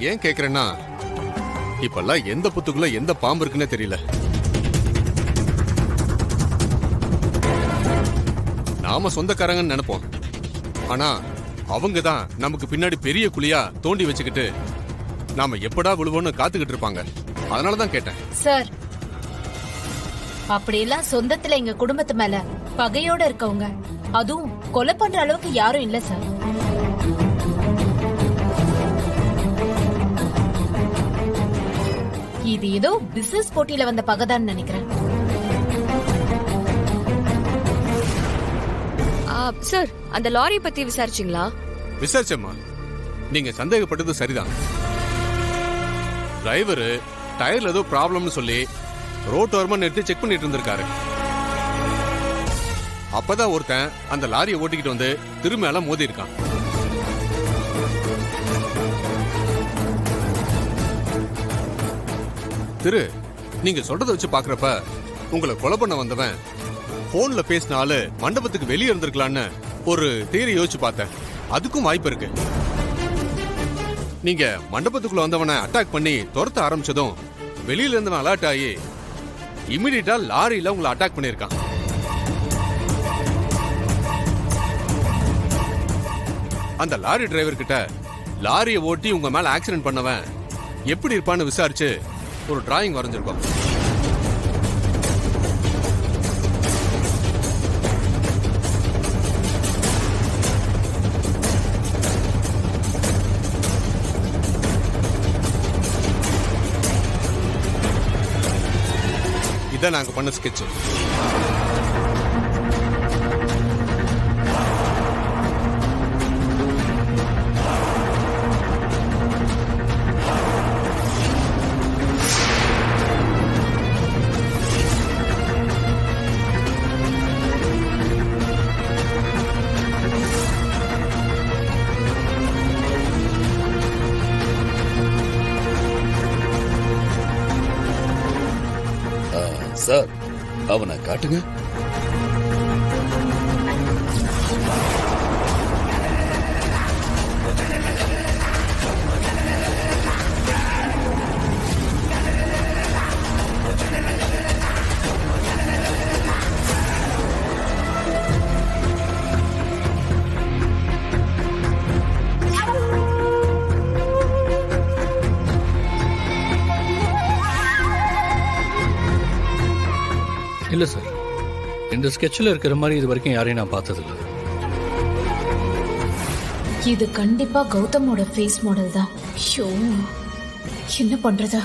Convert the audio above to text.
ஏன் கேக்குறேன்னா இப்பெல்லாம் எந்த புத்துக்குள்ள எந்த பாம்பு இருக்குன்னே தெரியல. நாம சொந்தக்காரங்கன்னு நினைப்போம், ஆனா அவங்க தான் நமக்கு பின்னாடி பெரிய குழியா தோண்டி வச்சுக்கிட்டு நாம எப்படா விழுவோன்னு காத்துக்கிட்டு இருப்பாங்க. அதனாலதான் கேட்டேன். சார், அப்படியெல்லாம் சொந்தத்துல எங்க குடும்பத்து மேல பகையோட இருக்கவங்க, அதுவும் கொலை பண்ற அளவுக்கு யாரும் இல்ல சார். இது ஏதோ பிசினஸ் போட்டியில வந்த பகைதான் நினைக்கிறேன். சார், அந்த லாரி பத்தி விசாரிச்சீங்களா? விசாரிச்சம்மா. நீங்க சந்தேகப்பட்டது சரிதான். டிரைவர் டயர்ல ஏதோ ப்ராப்ளம்னு சொல்லி ரோட்டோரமா நிறுத்தி செக் பண்ணிட்டு இருந்திருக்காரு. அப்பதான் ஒருத்தன் அந்த லாரியை ஓட்டிக்கிட்டு வந்து திரும்ப மோதி இருக்கான். நீங்க சொல்றத வச்சு பாக்குறப்ப உங்களை கொலை பண்ண வந்தவன் போன்ல பேசின ஆளு மண்டபத்துக்கு வெளியே இருந்திருக்கலான்னு ஒரு தியரி யோசிச்சு பார்த்தேன். அதுக்கும் வாய்ப்பு இருக்கு. நீங்க மண்டபத்துக்குள்ள வந்தவனை அட்டாக் பண்ணி துரத்த ஆரம்பிச்சதும் வெளியில இருந்தவன் அலர்ட் ஆகி இமிடியட்டா லாரியில உங்களை அட்டாக் பண்ணிருக்கான். அந்த லாரி டிரைவர் கிட்ட லாரியை ஓட்டி உங்க மேல ஆக்சிடென்ட் பண்ணவன் எப்படி இருப்பான்னு விசாரிச்சு ஒரு டிராயிங் வரைஞ்சிருக்கோம். இதான் நாங்க பண்ண ஸ்கெட்ச். சார், அவனை காட்டுங்க. இல்ல சார், இந்த ஸ்கெட்ச்ல இருக்கிற மாதிரி இது வரைக்கும் யாரையும் நான் பார்த்ததில்ல. இது கண்டிப்பா கௌதமோட ஃபேஸ் மாடல் தான். ஷோ, என்ன பண்றதா?